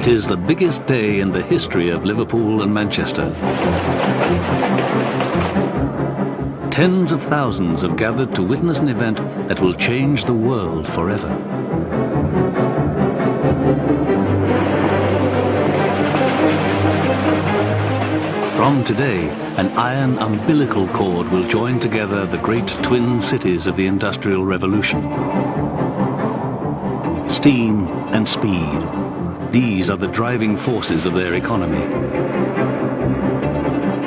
It is the biggest day in the history of Liverpool and Manchester. Tens of thousands have gathered to witness an event that will change the world forever. From today, an iron umbilical cord will join together the great twin cities of the Industrial Revolution. Steam and speed. These are the driving forces of their economy.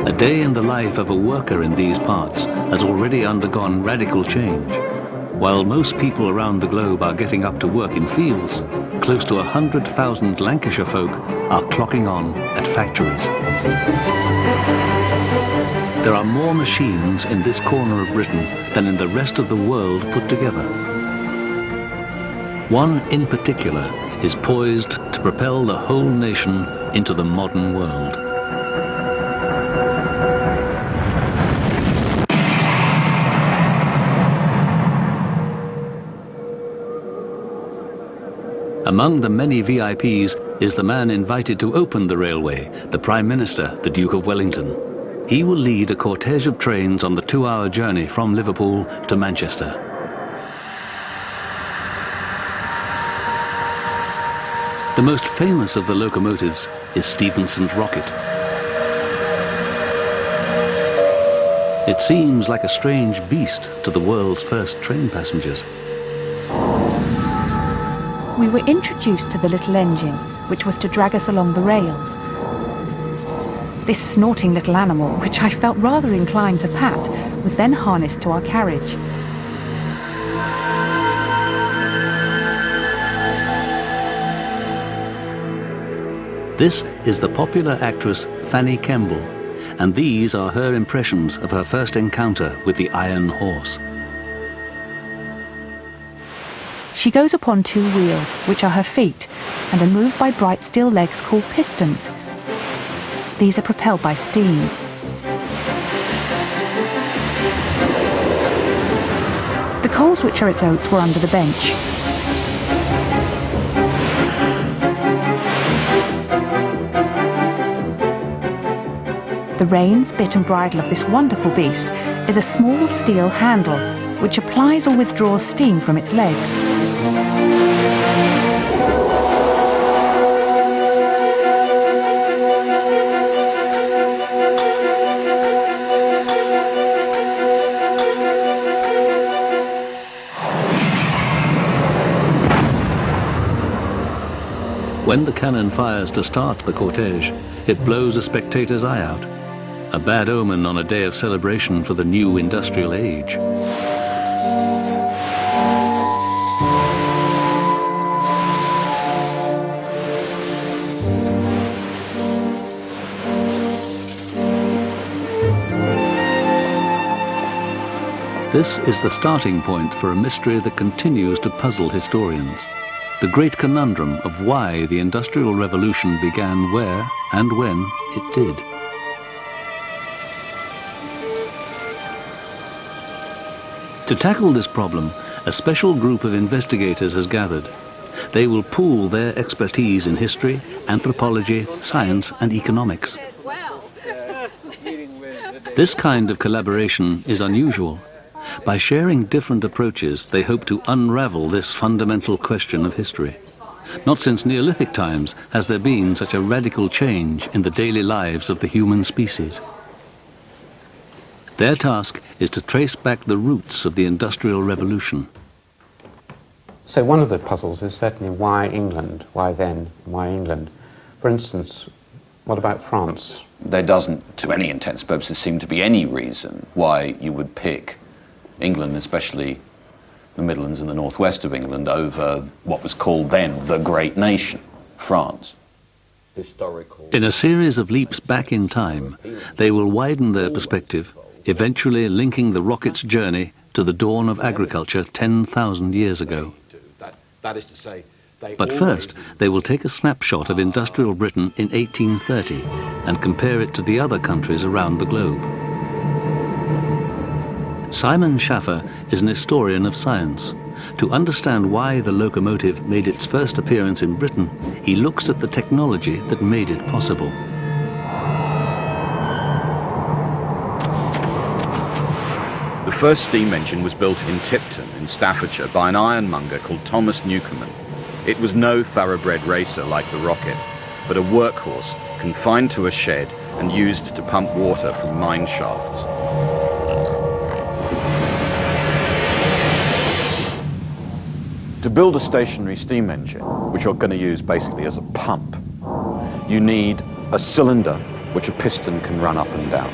A day in the life of a worker in these parts has already undergone radical change. While most people around the globe are getting up to work in fields, close to 100,000 Lancashire folk are clocking on at factories. There are more machines in this corner of Britain than in the rest of the world put together. One in particular is poised to propel the whole nation into the modern world. Among the many VIPs is the man invited to open the railway, the Prime Minister, the Duke of Wellington. He will lead a cortege of trains on the 2-hour journey from Liverpool to Manchester. The most famous of the locomotives is Stephenson's rocket. It seems like a strange beast to the world's first train passengers. We were introduced to the little engine, which was to drag us along the rails. This snorting little animal, which I felt rather inclined to pat, was then harnessed to our carriage. This is the popular actress Fanny Kemble, and these are her impressions of her first encounter with the Iron Horse. She goes upon 2 wheels, which are her feet, and are moved by bright steel legs called pistons. These are propelled by steam. The coals which are its oats were under the bench. The reins, bit and bridle of this wonderful beast is a small steel handle which applies or withdraws steam from its legs. When the cannon fires to start the cortege, it blows a spectator's eye out. A bad omen on a day of celebration for the new industrial age. This is the starting point for a mystery that continues to puzzle historians. The great conundrum of why the Industrial Revolution began where and when it did. To tackle this problem, a special group of investigators has gathered. They will pool their expertise in history, anthropology, science and economics. This kind of collaboration is unusual. By sharing different approaches, they hope to unravel this fundamental question of history. Not since Neolithic times has there been such a radical change in the daily lives of the human species. Their task is to trace back the roots of the Industrial Revolution. So one of the puzzles is certainly why England? Why then? Why England? For instance, what about France? There doesn't, to any intents and purposes, seem to be any reason why you would pick England, especially the Midlands and the northwest of England, over what was called then the great nation, France. In a series of leaps back in time, they will widen their perspective, eventually linking the rocket's journey to the dawn of agriculture 10,000 years ago. But first, they will take a snapshot of industrial Britain in 1830 and compare it to the other countries around the globe. Simon Schaffer is an historian of science. To understand why the locomotive made its first appearance in Britain, he looks at the technology that made it possible. The first steam engine was built in Tipton in Staffordshire by an ironmonger called Thomas Newcomen. It was no thoroughbred racer like the Rocket, but a workhorse confined to a shed and used to pump water from mine shafts. To build a stationary steam engine, which you're going to use basically as a pump, you need a cylinder which a piston can run up and down.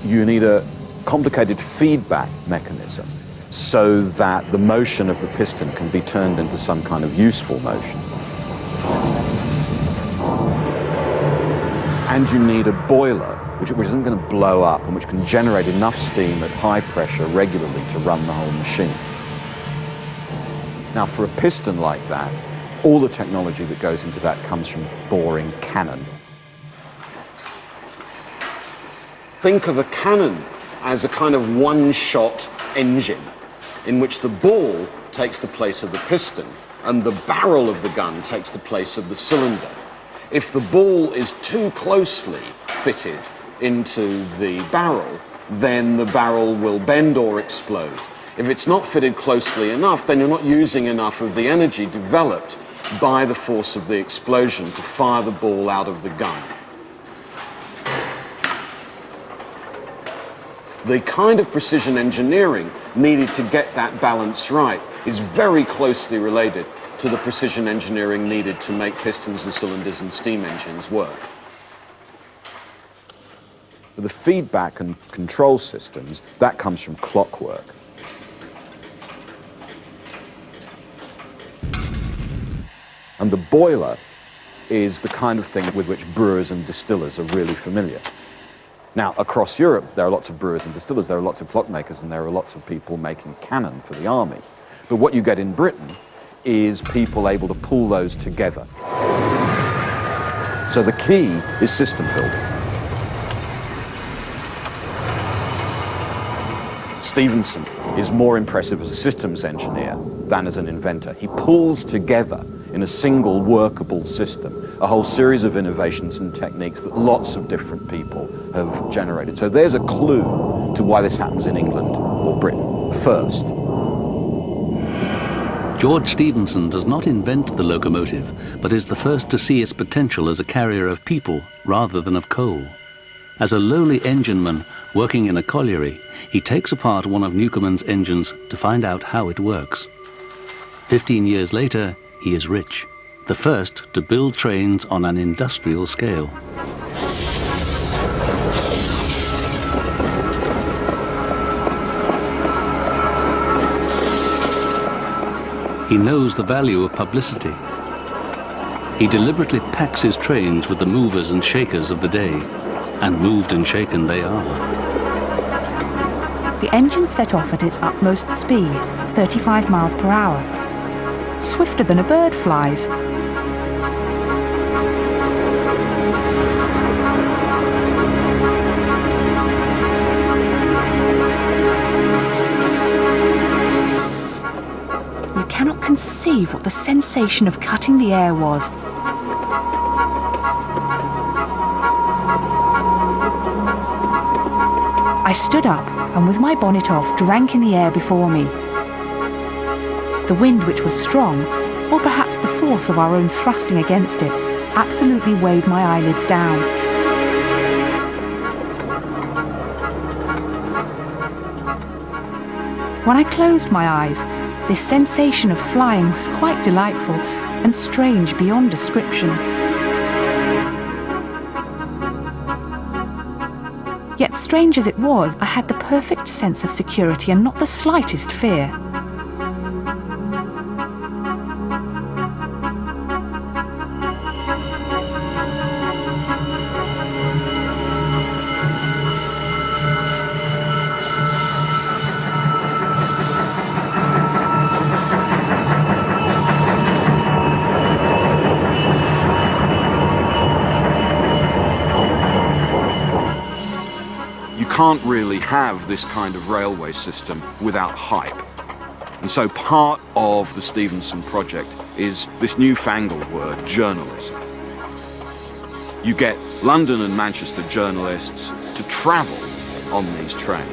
You need a complicated feedback mechanism so that the motion of the piston can be turned into some kind of useful motion. And you need a boiler which isn't going to blow up and which can generate enough steam at high pressure regularly to run the whole machine. Now, for a piston like that, all the technology that goes into that comes from boring cannon. Think of a cannon as a kind of one-shot engine in which the ball takes the place of the piston and the barrel of the gun takes the place of the cylinder. If the ball is too closely fitted into the barrel, then the barrel will bend or explode. If it's not fitted closely enough, then you're not using enough of the energy developed by the force of the explosion to fire the ball out of the gun. The kind of precision engineering needed to get that balance right is very closely related to the precision engineering needed to make pistons and cylinders and steam engines work. The feedback and control systems, that comes from clockwork. And the boiler is the kind of thing with which brewers and distillers are really familiar. Now, across Europe, there are lots of brewers and distillers, there are lots of clockmakers, and there are lots of people making cannon for the army. But what you get in Britain is people able to pull those together. So the key is system building. Stephenson is more impressive as a systems engineer than as an inventor. He pulls together in a single workable system a whole series of innovations and techniques that lots of different people have generated. So there's a clue to why this happens in England or Britain first. George Stephenson does not invent the locomotive, but is the first to see its potential as a carrier of people rather than of coal. As a lowly engineman working in a colliery, he takes apart one of Newcomen's engines to find out how it works. 15 years later, he is rich, the first to build trains on an industrial scale. He knows the value of publicity. He deliberately packs his trains with the movers and shakers of the day, and moved and shaken they are. The engine set off at its utmost speed, 35 miles per hour, swifter than a bird flies. You cannot conceive what the sensation of cutting the air was. I stood up and with my bonnet off drank in the air before me. The wind, which was strong, or perhaps the force of our own thrusting against it, absolutely weighed my eyelids down. When I closed my eyes, this sensation of flying was quite delightful and strange beyond description. Yet strange as it was, I had the perfect sense of security and not the slightest fear. You can't really have this kind of railway system without hype. And so part of the Stephenson project is this newfangled word, journalism. You get London and Manchester journalists to travel on these trains.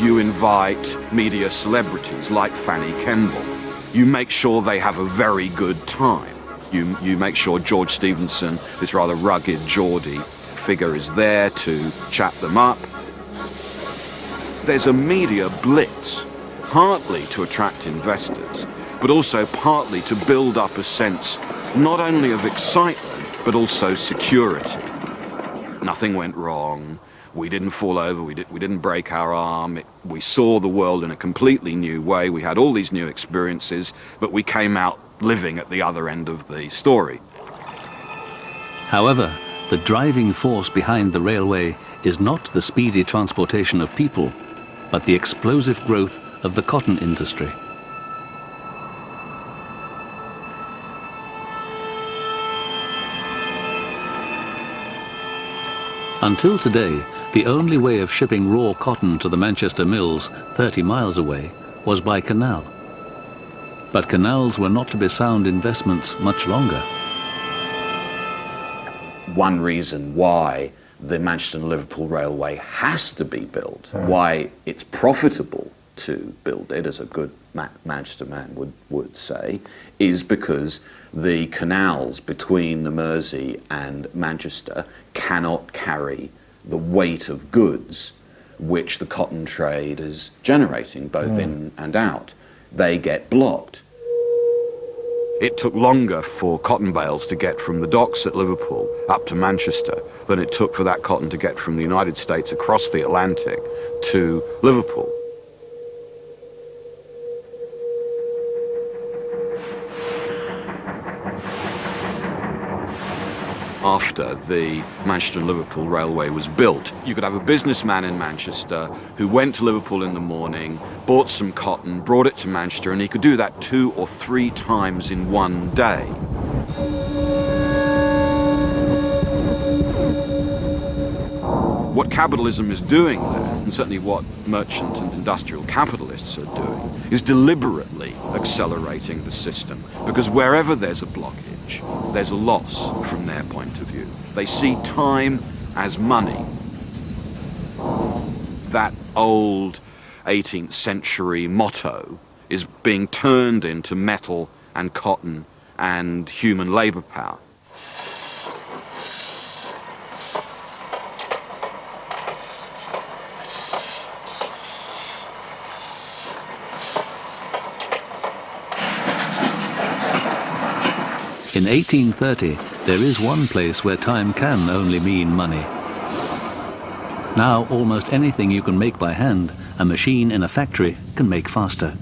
You invite media celebrities like Fanny Kemble. You make sure they have a very good time. You make sure George Stephenson, this rather rugged Geordie figure, is there to chat them up. There's a media blitz, partly to attract investors, but also partly to build up a sense not only of excitement, but also security. Nothing went wrong. We didn't fall over, we didn't break our arm, we saw the world in a completely new way, we had all these new experiences, but we came out living at the other end of the story. However, the driving force behind the railway is not the speedy transportation of people, but the explosive growth of the cotton industry. Until today, the only way of shipping raw cotton to the Manchester mills 30 miles away was by canal. But canals were not to be sound investments much longer. One reason why the Manchester and Liverpool Railway has to be built, why it's profitable to build it, as a good Manchester man would say, is because the canals between the Mersey and Manchester cannot carry the weight of goods which the cotton trade is generating, both in and out. They get blocked. It took longer for cotton bales to get from the docks at Liverpool up to Manchester than it took for that cotton to get from the United States across the Atlantic to Liverpool. After the Manchester and Liverpool Railway was built, you could have a businessman in Manchester who went to Liverpool in the morning, bought some cotton, brought it to Manchester, and he could do that 2 or 3 times in one day. What capitalism is doing there, and certainly what merchant and industrial capitalists are doing, is deliberately accelerating the system, because wherever there's a blockage, there's a loss from their point of view. They see time as money. That old 18th century motto is being turned into metal and cotton and human labor power. In 1830, there is one place where time can only mean money. Now, almost anything you can make by hand, a machine in a factory can make faster.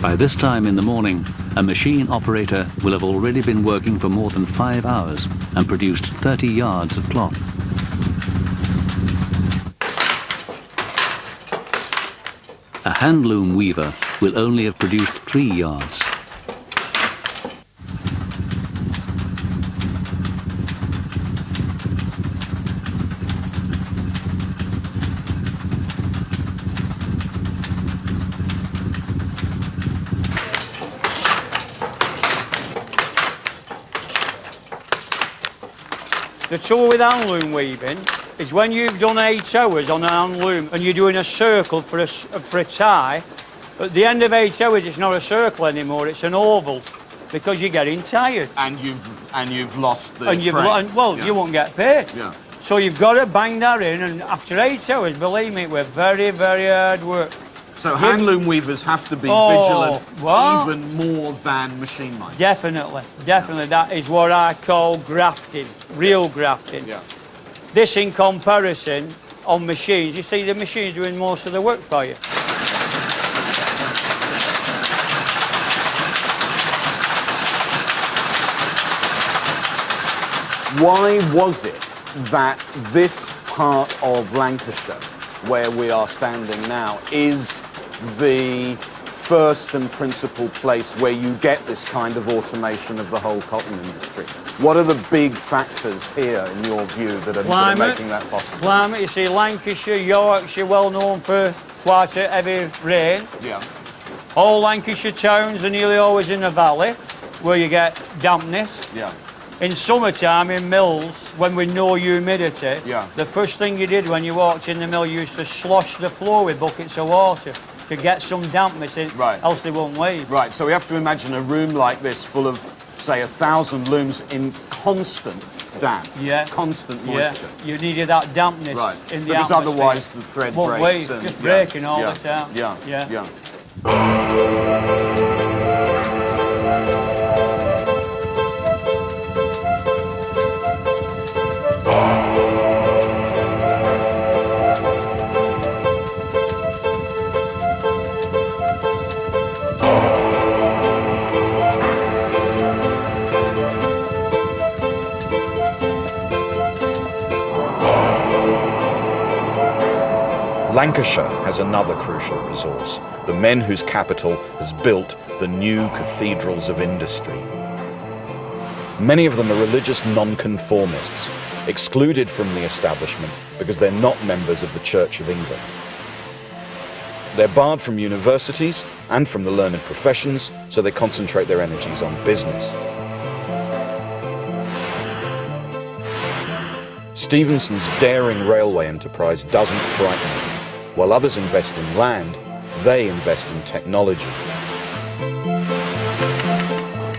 By this time in the morning, a machine operator will have already been working for more than 5 hours and produced 30 yards of cloth. A handloom weaver will only have produced 3 yards. The trouble with handloom weaving is when you've done 8 hours on an handloom and you're doing a circle for a tie, at the end of 8 hours it's not a circle anymore, it's an oval, because you're getting tired. And you've lost the And frame. you won't get paid. Yeah. So you've got to bang that in, and after 8 hours, believe me, it was very, very hard work. So handloom weavers have to be Oh, vigilant what? even more than machine miners. Definitely, definitely. That is what I call grafting, real grafting. Yeah. This in comparison on machines, you see the machines doing most of the work for you. Why was it that this part of Lancashire, where we are standing now, is the first and principal place where you get this kind of automation of the whole cotton industry? What are the big factors here, in your view, that are making that possible? Climate, you see Lancashire, Yorkshire, well known for quite a heavy rain. Yeah. All Lancashire towns are nearly always in the valley, where you get dampness. Yeah. In summertime, in mills, when with no humidity, Yeah. the first thing you did when you walked in the mill, you used to slosh the floor with buckets of water to get some dampness in, Right. else they won't leave. Right, so we have to imagine a room like this full of, say, 1,000 looms in constant damp. Yeah. Constant Yeah, moisture. you needed that dampness Right. in the Because atmosphere. otherwise the thread Won't breaks. leave, just breaking all yeah, the time. Yeah, Yeah. yeah. Lancashire has another crucial resource, the men whose capital has built the new cathedrals of industry. Many of them are religious nonconformists, excluded from the establishment because they're not members of the Church of England. They're barred from universities and from the learned professions, so they concentrate their energies on business. Stephenson's daring railway enterprise doesn't frighten them. While others invest in land, they invest in technology.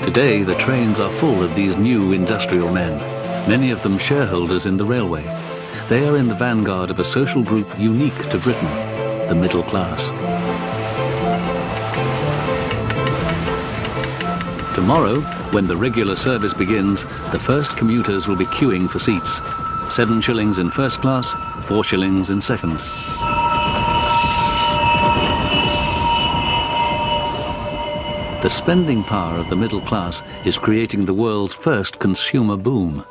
Today, the trains are full of these new industrial men, many of them shareholders in the railway. They are in the vanguard of a social group unique to Britain, the middle class. Tomorrow, when the regular service begins, the first commuters will be queuing for seats. 7 shillings in first class, 4 shillings in second. The spending power of the middle class is creating the world's first consumer boom.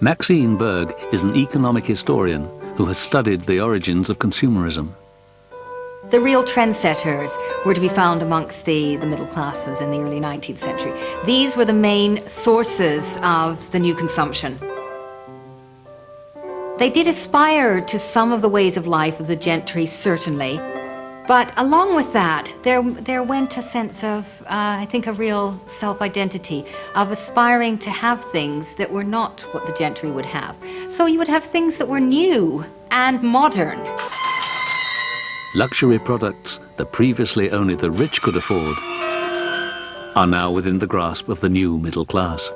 Maxine Berg is an economic historian who has studied the origins of consumerism. The real trendsetters were to be found amongst the middle classes in the early 19th century. These were the main sources of the new consumption. They did aspire to some of the ways of life of the gentry, certainly. But along with that, there went a sense of, I think, a real self-identity, of aspiring to have things that were not what the gentry would have. So you would have things that were new and modern. Luxury products that previously only the rich could afford are now within the grasp of the new middle class.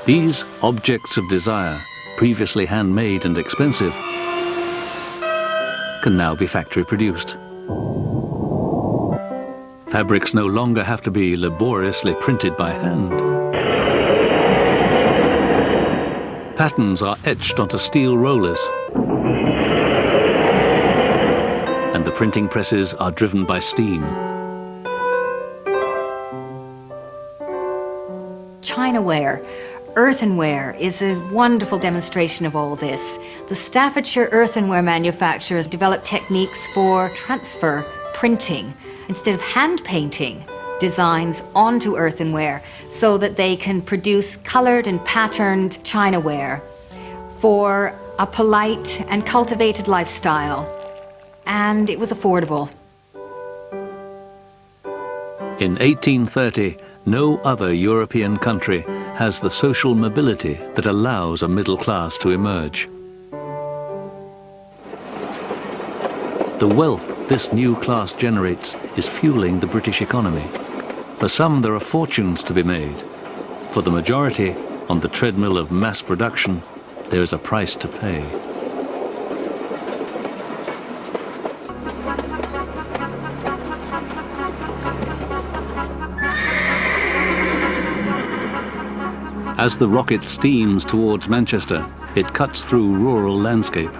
These objects of desire, previously handmade and expensive, can now be factory produced. Fabrics no longer have to be laboriously printed by hand. Patterns are etched onto steel rollers, and the printing presses are driven by steam. Chinaware, earthenware is a wonderful demonstration of all this. The Staffordshire earthenware manufacturers developed techniques for transfer printing instead of hand painting designs onto earthenware so that they can produce colored and patterned chinaware for a polite and cultivated lifestyle. And it was affordable. In 1830, no other European country has the social mobility that allows a middle class to emerge. The wealth this new class generates is fueling the British economy. For some, there are fortunes to be made. For the majority, on the treadmill of mass production, there is a price to pay. As the rocket steams towards Manchester, it cuts through rural landscape.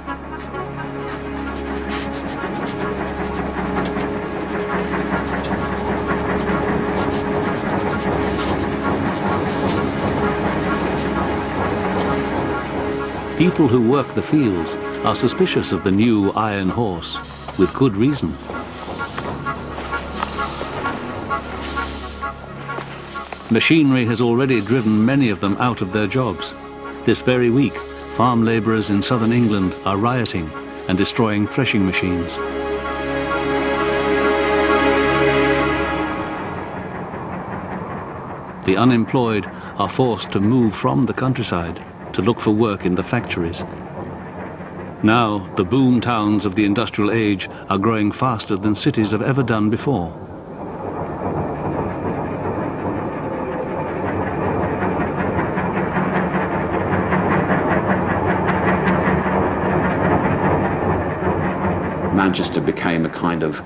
People who work the fields are suspicious of the new iron horse, with good reason. Machinery has already driven many of them out of their jobs. This very week, farm labourers in southern England are rioting and destroying threshing machines. The unemployed are forced to move from the countryside to look for work in the factories. Now, the boom towns of the industrial age are growing faster than cities have ever done before. Manchester became a kind of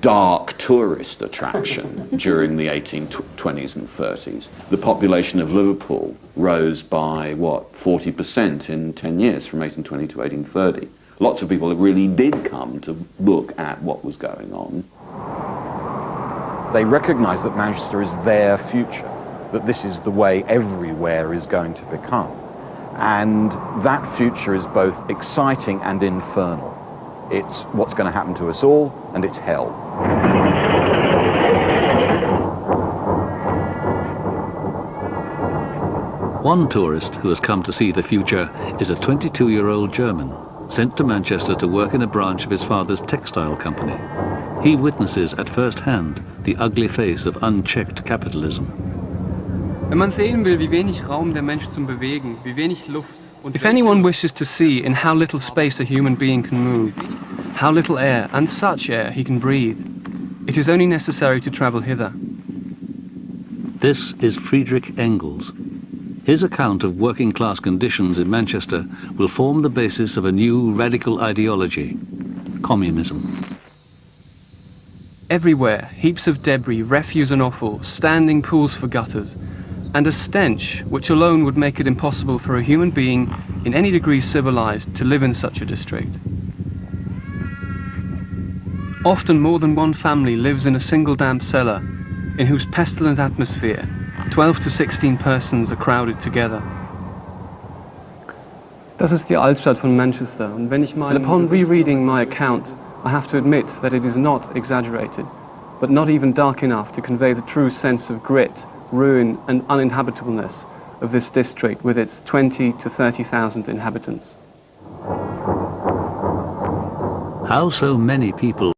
dark tourist attraction during the 1820s and 30s. The population of Liverpool rose by, 40% in 10 years, from 1820 to 1830. Lots of people really did come to look at what was going on. They recognise that Manchester is their future, that this is the way everywhere is going to become. And that future is both exciting and infernal. It's what's going to happen to us all, and it's hell. One tourist who has come to see the future is a 22-year-old German, sent to Manchester to work in a branch of his father's textile company. He witnesses at first hand the ugly face of unchecked capitalism. Wenn man sehen will, wie wenig Raum der Mensch zum Bewegen, wie wenig Luft. If anyone wishes to see in how little space a human being can move, how little air, and such air, he can breathe, it is only necessary to travel hither. This is Friedrich Engels. His account of working-class conditions in Manchester will form the basis of a new radical ideology, communism. Everywhere, heaps of debris, refuse and offal, standing pools for gutters, and a stench which alone would make it impossible for a human being in any degree civilized to live in such a district. Often more than one family lives in a single damp cellar, in whose pestilent atmosphere 12 to 16 persons are crowded together. Das ist die Altstadt von Manchester, und wenn ich and upon rereading my account, I have to admit that it is not exaggerated, but not even dark enough to convey the true sense of grit, ruin and uninhabitableness of this district with its 20 to 30,000 inhabitants. How so many people